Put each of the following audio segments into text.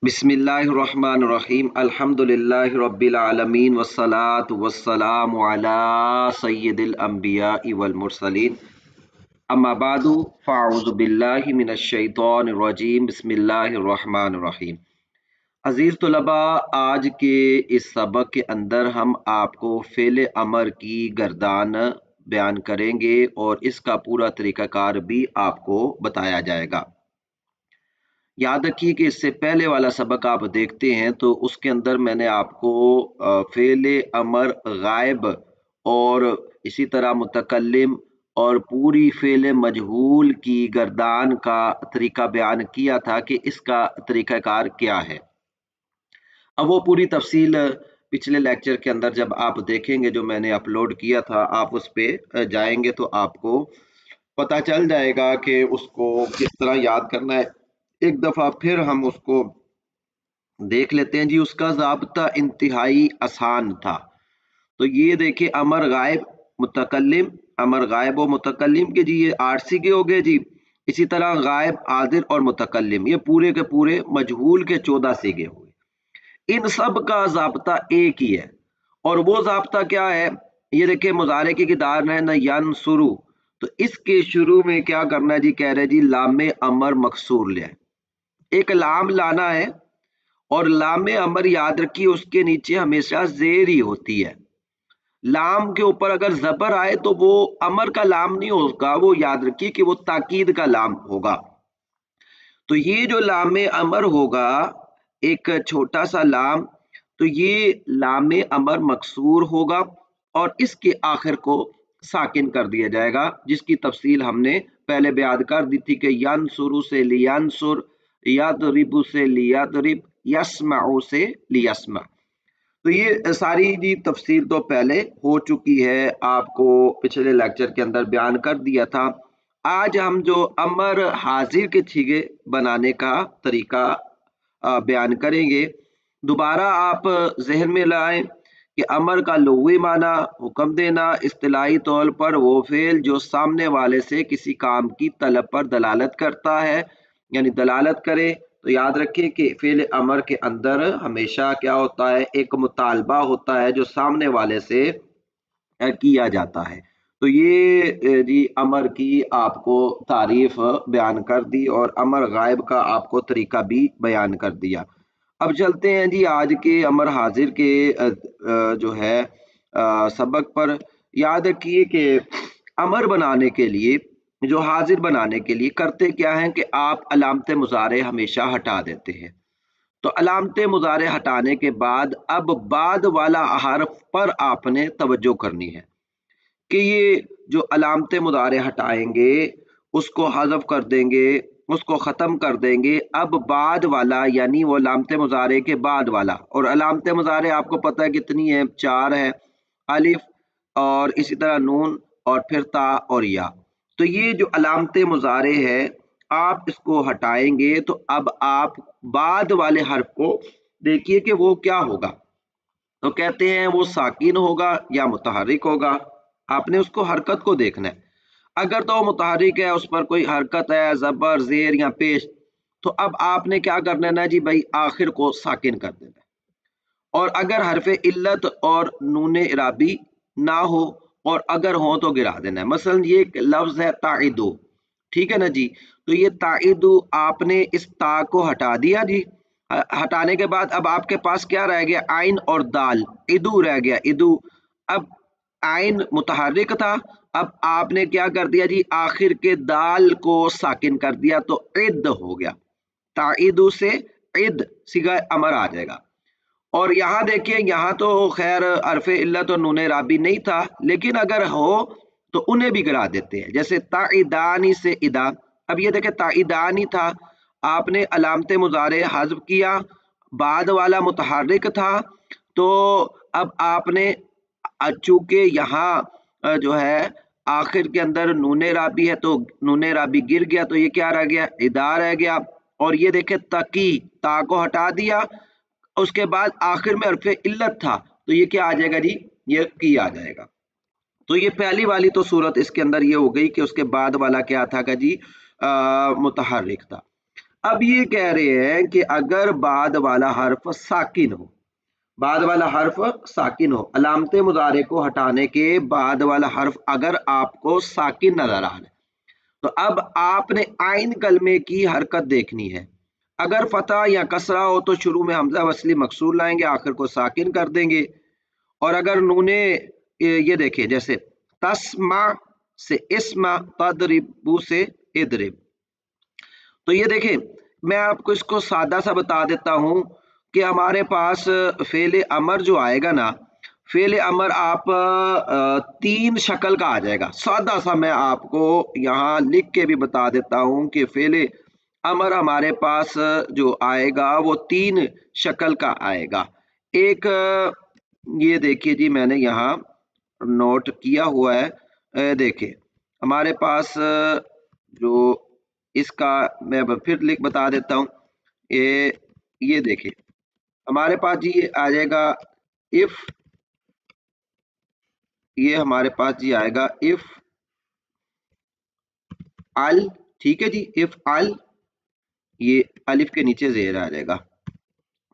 बिस्मिल्लाहिर्रहमानिर्रहीम अल्हम्दुलिल्लाहि रब्बिल आलमीन वस्सलातु वस्सलामु अला सय्यिदिल अंबिया'i वल मुरसलीन अम्मा बादु फ़अऊज़ु बिल्लाहि मिनश शैतानिर रजीम बिस्मिल्लाहिर्रहमानिर्रहीम। अजीज़ तलबा, आज के इस सबक के अंदर हम आपको फ़ेल अमर की गर्दान बयान करेंगे और इसका पूरा तरीक़ाकार भी आपको बताया जाएगा। याद रखिए कि इससे पहले वाला सबक आप देखते हैं तो उसके अंदर मैंने आपको फ़ेल अमर गायब और इसी तरह मुतकल्लिम और पूरी फ़ेल मजहूल की गर्दान का तरीका बयान किया था कि इसका तरीक़ाकार क्या है। अब वो पूरी तफसील पिछले लेक्चर के अंदर जब आप देखेंगे जो मैंने अपलोड किया था, आप उस पे जाएंगे तो आपको पता चल जाएगा कि उसको किस तरह याद करना है। एक दफ़ा फिर हम उसको देख लेते हैं जी। उसका ज़ाब्ता इंतहाई आसान था। तो ये देखिए, अमर गायब मुतकल्लिम, अमर गायब और मुतकल्लिम के जी ये 8 सीगे हो गए जी। इसी तरह गायब, हाजिर और मुतकल्लिम ये पूरे के पूरे मजहूल के 14 सीगे हुए। इन सब का ज़ाब्ता एक ही है। और वो ज़ाब्ता क्या है? ये देखिए, मुज़ारे की किरदार है ना यनसुरु, तो इसके शुरू में क्या करना है जी? कह रहे जी लामे अमर मकसूर ले आए। एक लाम लाना है और लामे अमर याद रखिए उसके नीचे हमेशा जेर ही होती है। लाम के ऊपर अगर जबर आए तो वो अमर का लाम नहीं होगा, वो याद रखिए कि वो ताकीद का लाम होगा। तो ये जो लामे अमर होगा, एक छोटा सा लाम, तो ये लामे अमर मकसूर होगा और इसके आखिर को साकिन कर दिया जाएगा, जिसकी तफसील हमने पहले बयान कर दी थी कि यनसुरु से लियनसुर, यदरिबु से लियदरिब, यस्मउ से लियस्मा। तो ये सारी जी तफसील तो पहले हो चुकी है, आपको पिछले लेक्चर के अंदर बयान कर दिया था। आज हम जो अमर हाजिर के सीगे बनाने का तरीका बयान करेंगे। दोबारा आप जहन में लाएं कि अमर का लुग़वी माना हुक्म देना, इस्तिलाही तौर पर वो फेल जो सामने वाले से किसी काम की तलब पर दलालत करता है, यानी दलालत करे। तो याद रखिए कि फेल अमर के अंदर हमेशा क्या होता है? एक मुतालबा होता है जो सामने वाले से किया जाता है। तो ये जी अमर की आपको तारीफ बयान कर दी और अमर गायब का आपको तरीका भी बयान कर दिया। अब चलते हैं जी आज के अमर हाजिर के जो है सबक पर। याद रखिए कि अमर बनाने के लिए, जो हाजिर बनाने के लिए करते क्या हैं कि आप अलामत मुज़ारे हमेशा हटा देते हैं। तो अलामत मुज़ारे हटाने के बाद अब बाद वाला हर्फ पर आपने तवज्जो करनी है कि ये जो अलामत मुज़ारे हटाएंगे उसको हज़फ कर देंगे, उसको ख़त्म कर देंगे। अब बाद वाला यानी वो अलामत मुज़ारे के बाद वाला, और अलामत मुज़ारे आपको पता है कितनी है? 4 है। अलिफ और इसी तरह नून और फिर ता और या। तो ये जो अलामत मुज़ारे है आप इसको हटाएंगे तो अब आप बाद वाले हर्फ को देखिए कि वो क्या होगा। तो कहते हैं वो साकिन होगा या मुतहर्रिक होगा। आपने उसको हरकत को देखना है। अगर तो मुतहर्रिक है, उस पर कोई हरकत है, जबर, जेर या पेश, तो अब आपने क्या करना है ना जी भाई, आखिर को साकिन कर देना है। और अगर हरफ इल्लत और नूने इराबी ना हो और अगर हो तो गिरा देना है। मसलन ये एक लफ्ज है ताइदु, ठीक है ना जी। तो ये ताइदु आपने इस ता को हटा दिया जी। हटाने के बाद अब आपके पास क्या रह गया? आइन और दाल, इदु रह गया, इदु। अब आइन मुतहर्रिक था, अब आपने क्या कर दिया जी? आखिर के दाल को साकिन कर दिया तो इद हो गया। ताइदु से इद सिगा अमर आ जाएगा। और यहाँ देखिए, यहाँ तो खैर हरफ इल्लत और नून राबी नहीं था, लेकिन अगर हो तो उन्हें भी गिरा देते हैं, जैसे ताइदानी से इदा। अब ये देखें ताइदानी था, आपने अलामत मुज़ारे हज़्फ किया, बाद वाला मुतहर्रिक था, तो अब आपने चूंकि यहाँ जो है आखिर के अंदर नून राबी है तो नून राबी गिर गया, तो ये क्या रह गया? इदा रह गया। और ये देखें तकी, ता को हटा दिया, उसके बाद आखिर में हरफ इल्लत था, तो ये क्या आ जाएगा जी? ये की आ जाएगा। तो ये पहली वाली तो सूरत इसके अंदर ये हो गई कि उसके बाद वाला क्या था का जी? मुतहर्रिक था। اب یہ کہہ رہے ہیں کہ اگر بعد والا حرف ساکن ہو، بعد والا حرف ساکن ہو، علامت مضارع کو ہٹانے کے بعد والا حرف اگر آپ کو ساکن نظر آ رہا ہے تو اب آپ نے عین کلمے کی حرکت دیکھنی ہے. اگر فتح یا کسرہ ہو تو شروع میں حمزہ وصلی مکسور لائیں گے، آخر کو ساکن کر دیں گے. اور اگر نونے یہ دیکھیں جیسے تسمع سے اسمع، تضربو سے اضرب، تو یہ دیکھیں میں آپ کو اس کو سادہ سا بتا دیتا ہوں کہ ہمارے پاس فعل امر جو آئے گا نا، فعل امر آپ تین شکل کا آ جائے گا. سادہ سا میں آپ کو یہاں لکھ کے بھی بتا دیتا ہوں کہ فعل امر ہمارے پاس جو آئے گا وہ تین شکل کا آئے گا. ایک یہ دیکھیے جی میں نے یہاں نوٹ کیا ہوا ہے، دیکھیں ہمارے پاس جو اس کا میں پھر لکھ بتا دیتا ہوں، یہ دیکھیں ہمارے پاس جی آ جائے گا اف، یہ ہمارے پاس جی آئے گا اف ال، ٹھیک ہے جی، اف ال، یہ الف کے نیچے زیر آ جائے گا.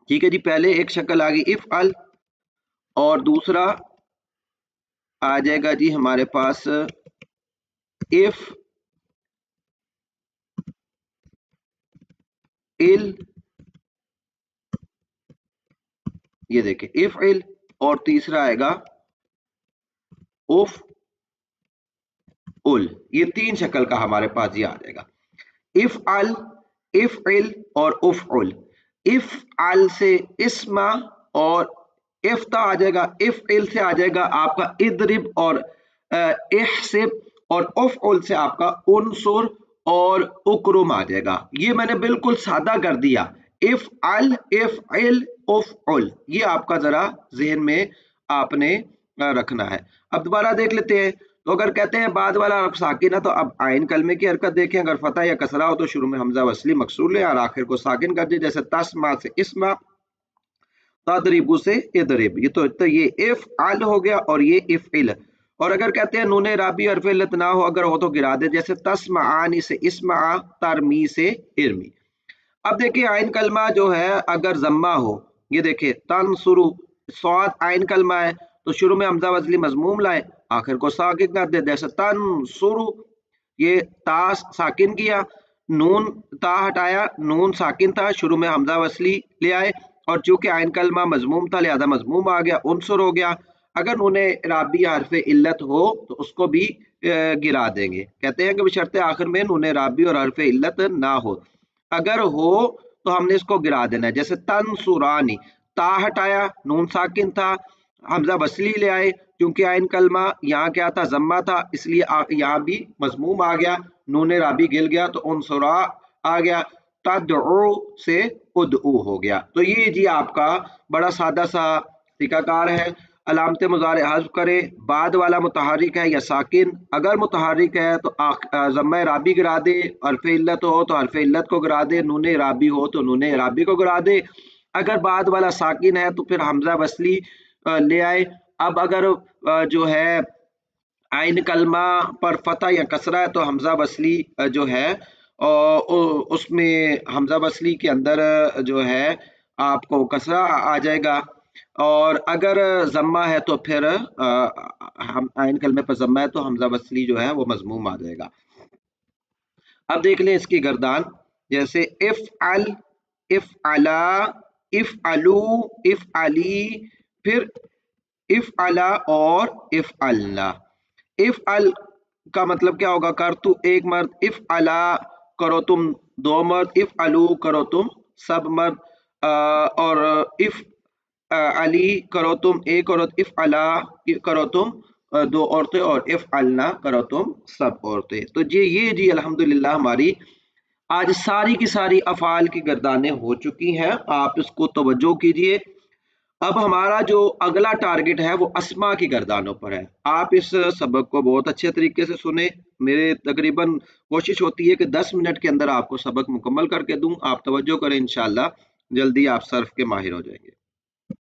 ٹھیک ہے جی، پہلے ایک شکل آ گئی اف ال، اور دوسرا آ جائے گا جی ہمارے پاس اف ال، یہ دیکھیں اف ال، اور تیسرا آئے گا اف ال. یہ تین شکل کا ہمارے پاس یہ آ جائے گا اف ال، اف ال اور اف ال. اف ال سے اسما اور افتا آ جائے گا، اف ال سے آ جائے گا آپ کا اضرب اور احسب، اور اف ال سے آپ کا انصر اور اکرم آ جائے گا. یہ میں نے بالکل سادہ کر دیا، اف ال، اف ال، اف ال، یہ آپ کا ذرا ذہن میں آپ نے رکھنا ہے. اب دوبارہ دیکھ لیتے ہیں. تو اگر کہتے ہیں بعد والا حرف ساکن ہے تو اب عین کلمے کی حرکت دیکھیں. اگر فتح یا کسرہ ہو تو شروع میں حمزہ وصلی مکسور لیں اور آخر کو ساکن کر دیں، جیسے تسمع سے اسمع، تضربو سے اضرب. تو یہ اف ال ہو گیا اور یہ اف ال. اور اگر کہتے ہیں نون رابی حرف علت نہ ہو، اگر ہو تو گرا دے، جیسے تسمعانی سے اسمع، ترمی سے ارمی. اب دیکھیں عین کلمہ جو ہے اگر ضمہ ہو، یہ دیکھیں تنصرو، صاد عین کلمہ ہے تو شروع میں حمزہ وصلی مضموم لائے، آخر کو ساکن کر دے، جیسے تنصرو، یہ تا ساکن کیا، نون تا ہٹایا، نون ساکن تھا، شروع میں حمزہ وصلی لے آئے، اور چونکہ عین کلمہ مضموم تھا لہذا مضموم آ گیا، انصر ہو گیا. اگر نون رابی حرف علت ہو تو اس کو بھی گرا دیں گے. کہتے ہیں کہ بشرط آخر میں نون رابی اور حرف علت نہ ہو، اگر ہو تو ہم نے اس کو گرا دینا ہے، جیسے تنصرانی، تا ہٹایا، نون ساکن تھا، حمزہ وصلی لے آئے، کیونکہ عین کلمہ یہاں کیا تھا ضمہ تھا، اس لیے یہاں بھی مضموم آ گیا، نون رابی گل گیا تو انصرا آ گیا، تدعو سے ادعو ہو گیا. تو یہ جی آپ کا بڑا سادہ سا طریقہ کار ہے. علامت مضارع حذف کرے، بعد والا متحرک ہے یا ساکن، اگر متحرک ہے تو ضمہ رابی گرا دے، حرف علت ہو تو حرف علت کو گرا دے، نون رابی ہو تو نون رابی کو گرا دے، اگر بعد والا ساکن ہے تو پھر حمزہ وصلی لے آئے. اب اگر جو ہے عین کلمہ پر فتح یا کسرہ ہے تو حمزہ وصلی جو ہے اس میں حمزہ وصلی کے اندر جو ہے آپ کو کسرہ آ جائے گا، اور اگر ضمہ ہے تو پھر عین کلمے پر ضمہ ہے تو حمزہ وصلی جو ہے وہ مضموم آ جائے گا. اب دیکھ لیں اس کی گردان، جیسے افعل، افعلا، افعلو، افعلی، پھر افعلا اور افعلنا. افعل کا مطلب کیا ہوگا؟ کر تو ایک مرد، افعلا کرو تم دو مرد، افعلو کرو تم سب مرد، اور علی کرو تم ایک عورت، افعلا کرو تم دو عورتیں، اور افعلنا کرو تم سب عورتیں. تو یہ جی الحمدللہ ہماری آج ساری کی ساری افعال کی گردانیں ہو چکی ہیں. آپ اس کو توجہ کیجئے. اب ہمارا جو اگلا ٹارگٹ ہے وہ اسما کی گردانوں پر ہے. آپ اس سبق کو بہت اچھے طریقے سے سنیں. میرے تقریباً کوشش ہوتی ہے کہ 10 منٹ کے اندر آپ کو سبق مکمل کر کے دوں. آپ توجہ کریں، انشاءاللہ جلدی آپ صرف کے ماہر ہو جائیں گے.